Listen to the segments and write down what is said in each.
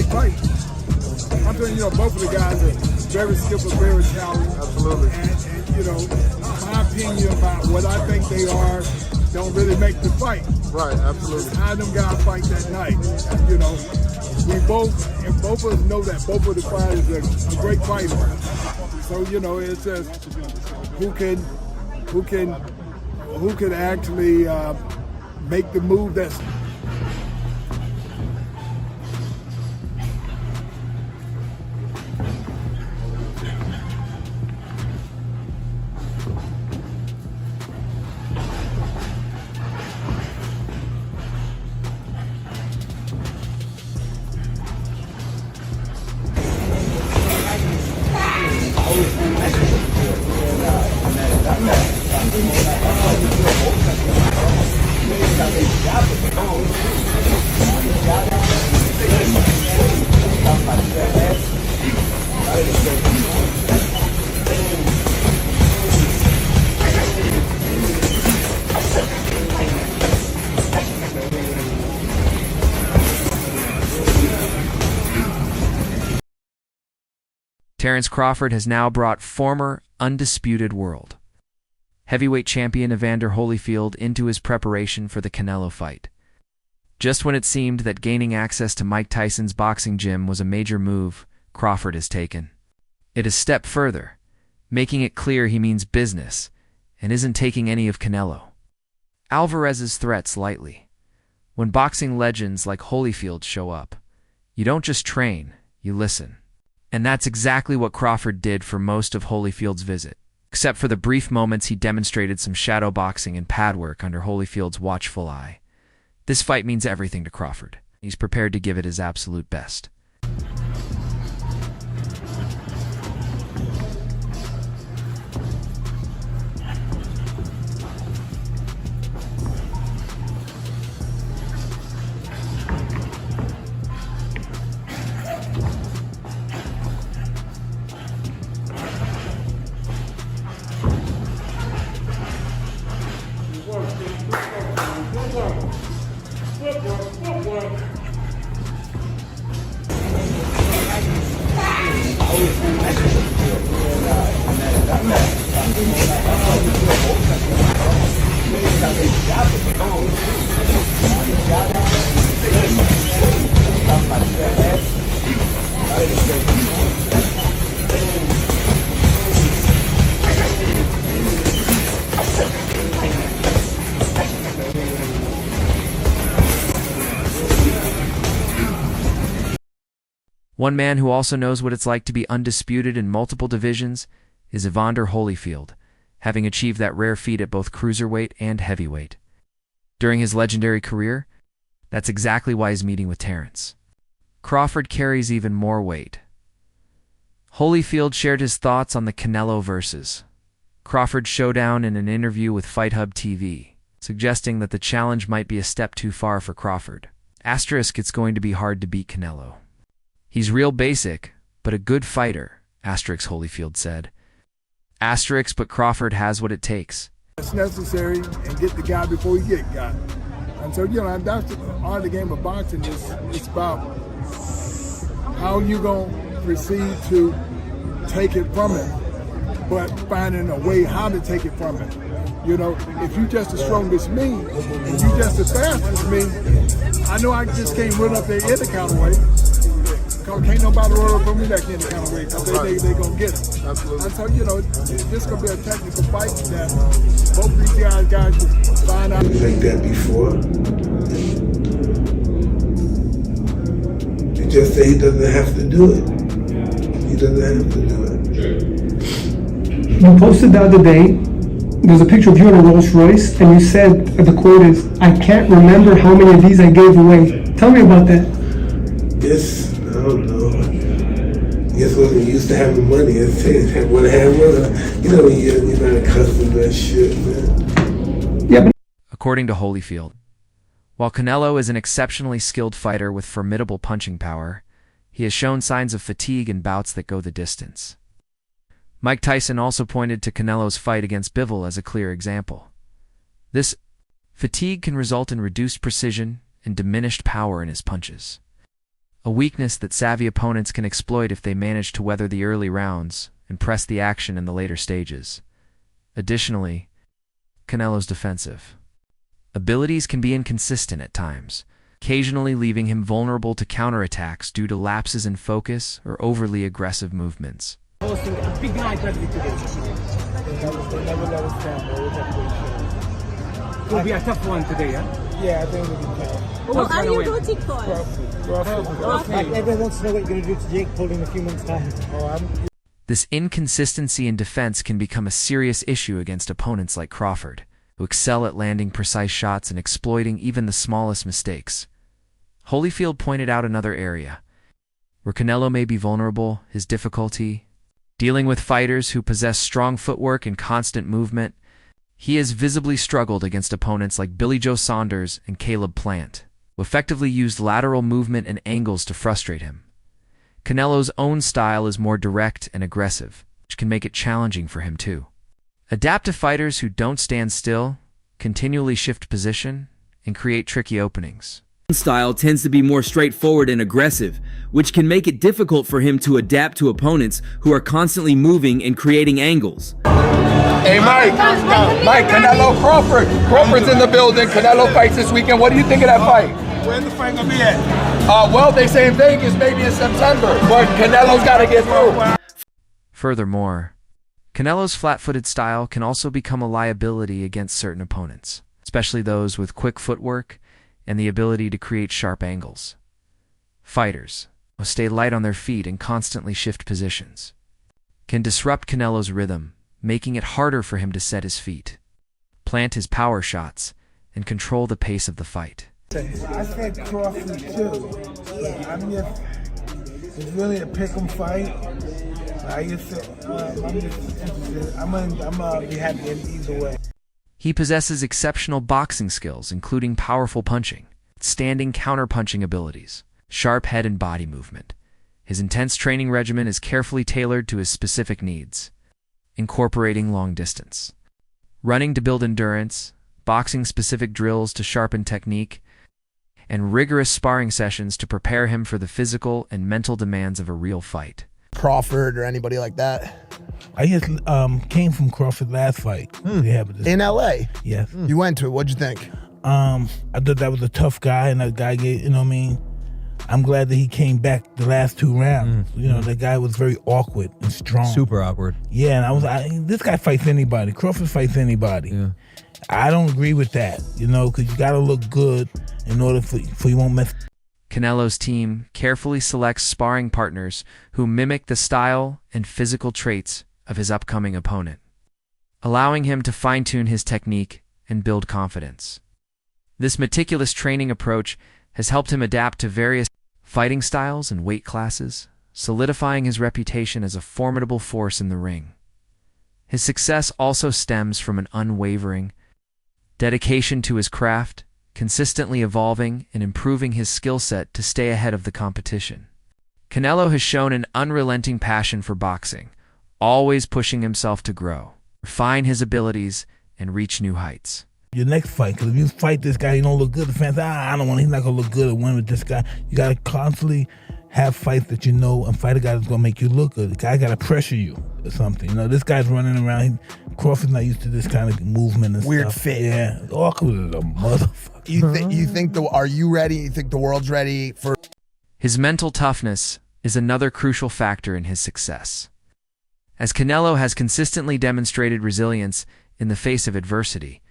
great fight. I'm telling you, both of the guys are very skillful, very talented. Absolutely. And my opinion about what I think they are don't really make the fight. Right, absolutely. How them guys fight that night. We both of us know that both of the fighters are great fighters. So, it's just who can actually make the move that's. Terence Crawford has now brought former Undisputed world heavyweight champion Evander Holyfield into his preparation for the Canelo fight. Just when it seemed that gaining access to Mike Tyson's boxing gym was a major move, Crawford has taken it a step further, making it clear he means business and isn't taking any of Canelo Alvarez's threats lightly. When boxing legends like Holyfield show up, you don't just train, you listen. And that's exactly what Crawford did for most of Holyfield's visit, except for the brief moments he demonstrated some shadow boxing and pad work under Holyfield's watchful eye. This fight means everything to Crawford. He's prepared to give it his absolute best. Footwork. One man who also knows what it's like to be undisputed in multiple divisions is Evander Holyfield, having achieved that rare feat at both cruiserweight and heavyweight. During his legendary career, that's exactly why he's meeting with Terence. Crawford carries even more weight. Holyfield shared his thoughts on the Canelo versus Crawford showdown in an interview with FightHub TV, suggesting that the challenge might be a step too far for Crawford. Asterisk, it's going to be hard to beat Canelo. He's real basic, but a good fighter, asterisk, Holyfield said. Asterisk, but Crawford has what it takes. It's necessary and get the guy before he get got. And so, that's the art of the game of boxing. It's about how you going to proceed to take it from him, but finding a way how to take it from him. If you just as strong as me, and you just as fast as me, I know I just can't run up there in the counterweight. Can't nobody run up from me that in the counterweight because they going to get him. Absolutely. And so, this going to be a technical fight that both these guys will find out. Like that before. He just say he doesn't have to do it. He doesn't have to do it. You posted the other day, there's a picture of you in a Rolls Royce, and you said, the quote is, "I can't remember how many of these I gave away." Tell me about that. Yes, I don't know. I guess wasn't used to having money. It's what I had was, you're not accustomed to that shit, man. Yeah, but According to Holyfield, while Canelo is an exceptionally skilled fighter with formidable punching power, he has shown signs of fatigue in bouts that go the distance. Mike Tyson also pointed to Canelo's fight against Bivol as a clear example. This fatigue can result in reduced precision and diminished power in his punches. a weakness that savvy opponents can exploit if they manage to weather the early rounds and press the action in the later stages. Additionally, Canelo's defensive abilities can be inconsistent at times, occasionally leaving him vulnerable to counterattacks due to lapses in focus or overly aggressive movements. Hosting a big night rugby today. They never let us down, bro. It was a great show. It will be a tough one today, huh? Yeah, I think it'll be tough. Who Who was are gonna you win? rooting for? Everyone wants to know what you're going to do to Jake Paul in a few months' time. This inconsistency in defense can become a serious issue against opponents like Crawford, who excel at landing precise shots and exploiting even the smallest mistakes. Holyfield pointed out another area where Canelo may be vulnerable: his difficulty dealing with fighters who possess strong footwork and constant movement. He has visibly struggled against opponents like Billy Joe Saunders and Caleb Plant, who effectively used lateral movement and angles to frustrate him. Canelo's own style is more direct and aggressive, which can make it challenging for him too. Adapt to fighters who don't stand still, continually shift position, and create tricky openings. Style tends to be more straightforward and aggressive, which can make it difficult for him to adapt to opponents who are constantly moving and creating angles. Hey Mike, Canelo Crawford. Crawford's in the building. Canelo fights this weekend. What do you think of that fight? Where's the fight going to be at? Well, they say in Vegas, maybe in September, but Canelo's got to get through. Furthermore, Canelo's flat-footed style can also become a liability against certain opponents, especially those with quick footwork and the ability to create sharp angles. Fighters who stay light on their feet and constantly shift positions can disrupt Canelo's rhythm, making it harder for him to set his feet, plant his power shots, and control the pace of the fight. I said Crawford too. It's really a pick'em fight. I'm just interested. I'm gonna be happy either way. He possesses exceptional boxing skills, including powerful punching, standing counter-punching abilities, sharp head and body movement. His intense training regimen is carefully tailored to his specific needs, incorporating long distance running to build endurance, boxing-specific drills to sharpen technique, and rigorous sparring sessions to prepare him for the physical and mental demands of a real fight. Crawford or anybody like that? I just came from Crawford's last fight. In LA? Yes. You went to it. What'd you think? I thought that was a tough guy, and that guy gave, you know what I mean? I'm glad that he came back the last two rounds. That guy was very awkward and strong. Super awkward. Yeah, and this guy fights anybody. Crawford fights anybody. Yeah. I don't agree with that, because you got to look good in order for you won't mess. Canelo's team carefully selects sparring partners who mimic the style and physical traits of his upcoming opponent, allowing him to fine-tune his technique and build confidence. This meticulous training approach has helped him adapt to various fighting styles and weight classes, solidifying his reputation as a formidable force in the ring. His success also stems from an unwavering dedication to his craft, consistently evolving and improving his skill set to stay ahead of the competition. Canelo has shown an unrelenting passion for boxing, always pushing himself to grow, refine his abilities, and reach new heights. Your next fight, because if you fight this guy, you don't look good. The fans say, I don't want. He's not gonna look good at win with this guy. You gotta constantly have fights that and fight a guy that's gonna make you look good. The guy gotta pressure you or something. This guy's running around. Crawford's not used to this kind of movement and Weird stuff. fit. Yeah, awkward as a motherfucker. You think are you ready? You think the world's ready for? His mental toughness is another crucial factor in his success, as Canelo has consistently demonstrated resilience in the face of adversity,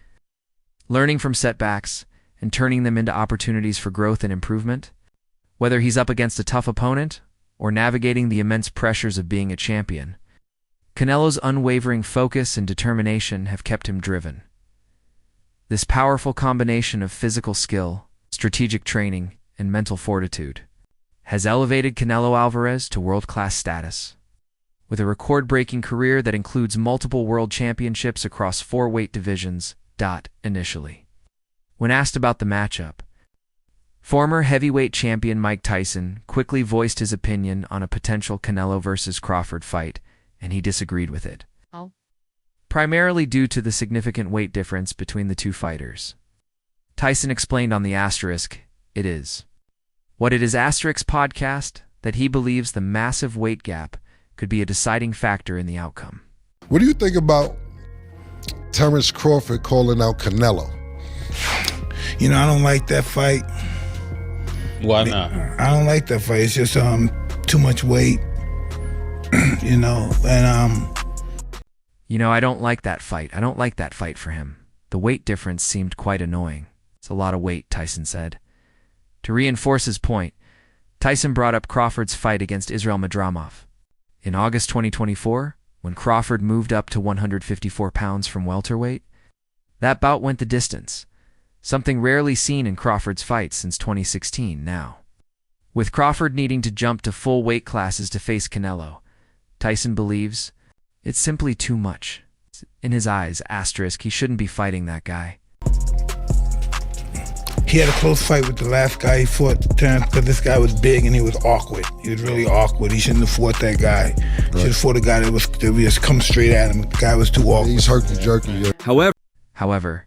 learning from setbacks and turning them into opportunities for growth and improvement. Whether he's up against a tough opponent or navigating the immense pressures of being a champion, Canelo's unwavering focus and determination have kept him driven. This powerful combination of physical skill, strategic training, and mental fortitude has elevated Canelo Álvarez to world-class status. With a record-breaking career that includes multiple world championships across 4 weight divisions. Initially, when asked about the matchup, former heavyweight champion Mike Tyson quickly voiced his opinion on a potential Canelo versus Crawford fight, and he disagreed with it. Primarily due to the significant weight difference between the two fighters. Tyson explained on the asterisk, "It is What it is Asterix podcast that he believes the massive weight gap could be a deciding factor in the outcome. What do you think about Terence Crawford calling out Canelo? You know, I don't like that fight. Why not? I don't like that fight. It's just too much weight, you know, and I don't like that fight. I don't like that fight for him. The weight difference seemed quite annoying. It's a lot of weight, Tyson said. To reinforce his point, Tyson brought up Crawford's fight against Israel Madrimov. In August 2024, when Crawford moved up to 154 pounds from welterweight, that bout went the distance, something rarely seen in Crawford's fights since 2016 now. With Crawford needing to jump to full weight classes to face Canelo, Tyson believes it's simply too much. In his eyes, he shouldn't be fighting that guy. he had a close fight with the last guy he fought, Terence, because this guy was big and he was awkward. He was really awkward. He shouldn't have fought that guy. Right. Should have fought a guy that was just come straight at him. The guy was too awkward. He's herky-jerky. Yeah. However,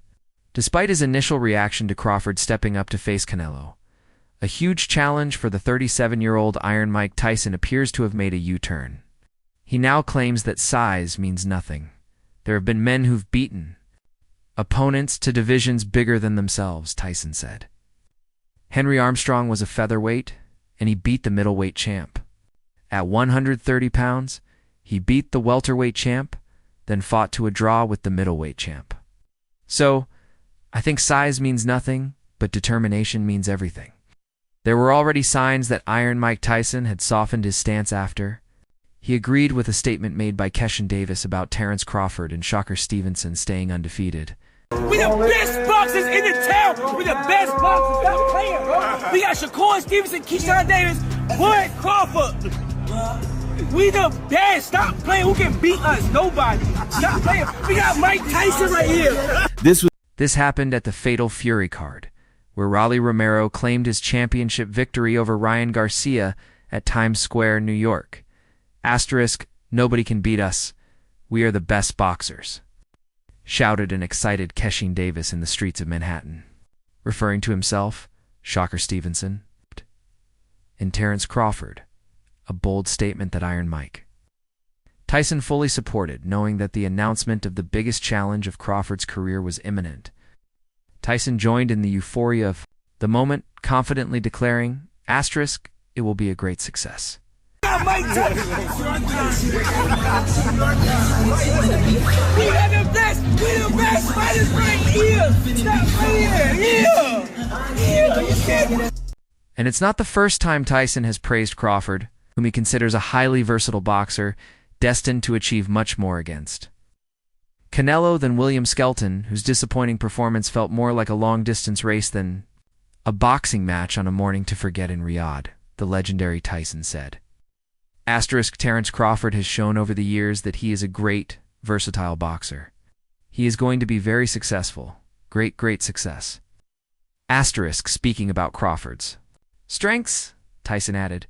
despite his initial reaction to Crawford stepping up to face Canelo, a huge challenge for the 37-year-old Iron Mike Tyson appears to have made a U-turn. He now claims that size means nothing. There have been men who've beaten opponents to divisions bigger than themselves, Tyson said. Henry Armstrong was a featherweight, and he beat the middleweight champ. At 130 pounds, he beat the welterweight champ, then fought to a draw with the middleweight champ. So, I think size means nothing, but determination means everything. There were already signs that Iron Mike Tyson had softened his stance after. He agreed with a statement made by Keshin Davis about Terence Crawford and Shocker Stevenson staying undefeated. We the best boxers in the town. We the best boxers. Stop playing, bro. We got Shakur Stevenson, Keyshawn Davis, Bud Crawford. We the best. Stop playing. Who can beat us? Nobody. Stop playing. We got Mike Tyson right here. This happened at the Fatal Fury card, where Rolly Romero claimed his championship victory over Ryan Garcia at Times Square, New York. Asterisk, nobody can beat us. We are the best boxers, shouted an excited Keshin Davis in the streets of Manhattan, referring to himself, Shocker Stevenson, and Terence Crawford, a bold statement that Iron Mike Tyson fully supported, knowing that the announcement of the biggest challenge of Crawford's career was imminent. Tyson joined in the euphoria of the moment, confidently declaring, asterisk, it will be a great success. Mike Tyson. We are the best. We the best fighters right here. Stop playing. Yeah. And it's not the first time Tyson has praised Crawford, whom he considers a highly versatile boxer, destined to achieve much more against Canelo than William Skelton, whose disappointing performance felt more like a long-distance race than a boxing match on a morning to forget in Riyadh, the legendary Tyson said. Asterisk, Terence Crawford has shown over the years that he is a great, versatile boxer. He is going to be very successful. Great success. Asterisk, speaking about Crawford's strengths, Tyson added,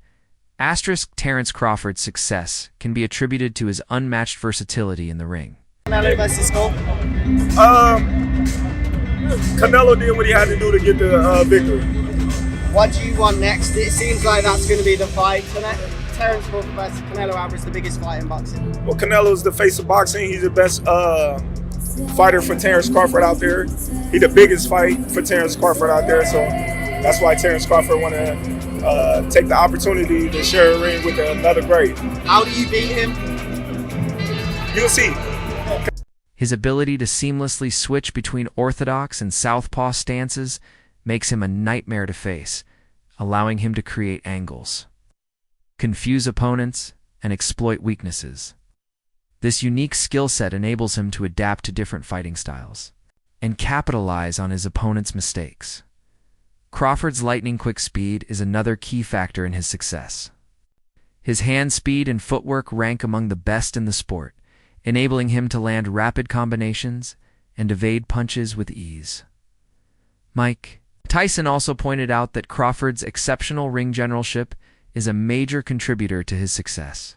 asterisk, Terence Crawford's success can be attributed to his unmatched versatility in the ring. Canelo versus Saul? Canelo did what he had to do to get the victory. What do you want next? It seems like that's going to be the fight tonight. Terence Crawford versus Canelo Álvarez, the biggest fight in boxing. Well, Canelo's the face of boxing. He's the best fighter for Terence Crawford out there. He's the biggest fight for Terence Crawford out there. So that's why Terence Crawford want to take the opportunity to share a ring with another great. How do you beat him? You'll see. His ability to seamlessly switch between orthodox and southpaw stances makes him a nightmare to face, allowing him to create angles, confuse opponents, and exploit weaknesses. This unique skill set enables him to adapt to different fighting styles and capitalize on his opponent's mistakes. Crawford's lightning-quick speed is another key factor in his success. His hand speed and footwork rank among the best in the sport, enabling him to land rapid combinations and evade punches with ease. Mike Tyson also pointed out that Crawford's exceptional ring generalship is a major contributor to his success.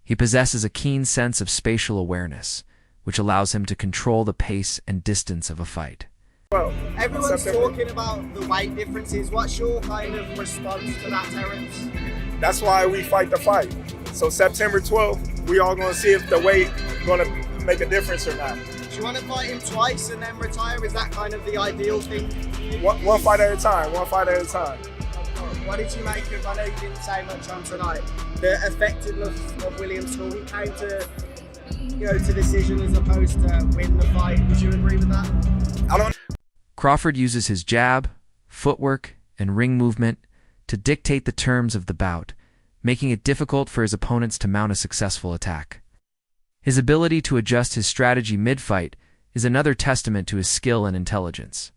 He possesses a keen sense of spatial awareness, which allows him to control the pace and distance of a fight. Well, Everyone's September. talking about the weight differences. What's your kind of response to that, Terence? That's why we fight the fight. So September 12th, we all gonna see if the weight gonna make a difference or not. Do you want to fight him twice and then retire? Is that kind of the ideal thing? One fight at a time. One fight at a time. What did you make of, I know you didn't say much on tonight, the effectiveness of William Saul? He came to go to decision as opposed to win the fight. Would you agree with that? I don't. Crawford uses his jab, footwork, and ring movement to dictate the terms of the bout, making it difficult for his opponents to mount a successful attack. His ability to adjust his strategy mid-fight is another testament to his skill and intelligence.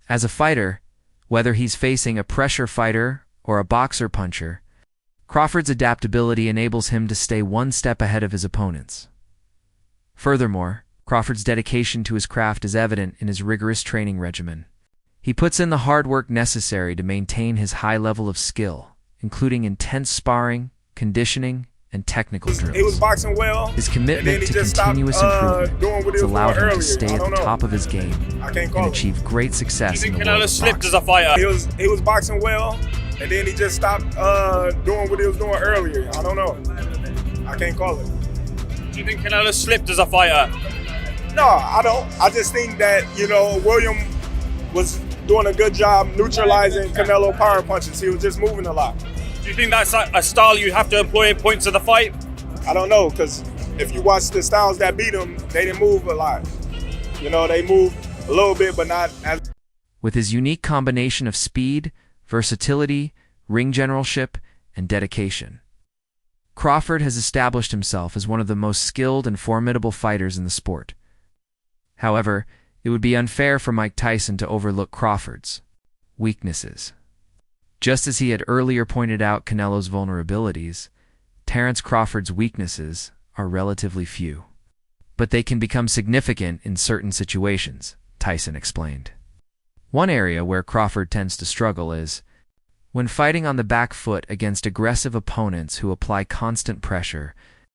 As a fighter, whether he's facing a pressure fighter or a boxer puncher, Crawford's adaptability enables him to stay one step ahead of his opponents. Furthermore, Crawford's dedication to his craft is evident in his rigorous training regimen. He puts in the hard work necessary to maintain his high level of skill, including intense sparring, conditioning, and technical drills. He was boxing well. His commitment to continuous improvement has allowed him to stay at the top of his game and achieve great success in the world of slipped boxing. as a fighter. He was boxing well, and then he just stopped doing what he was doing earlier. I don't know. I can't call it. Do you think Canelo slipped as a fighter? No, I don't. I just think that, William was doing a good job neutralizing Canelo power punches. He was just moving a lot. Do you think that's a style you have to employ in points of the fight? I don't know, because if you watch the styles that beat him, they didn't move a lot. They moved a little bit, but not as... With his unique combination of speed, versatility, ring generalship, and dedication, Crawford has established himself as one of the most skilled and formidable fighters in the sport. However, it would be unfair for Mike Tyson to overlook Crawford's weaknesses. Just as he had earlier pointed out Canelo's vulnerabilities, Terence Crawford's weaknesses are relatively few. But they can become significant in certain situations, Tyson explained. One area where Crawford tends to struggle is when fighting on the back foot against aggressive opponents who apply constant pressure,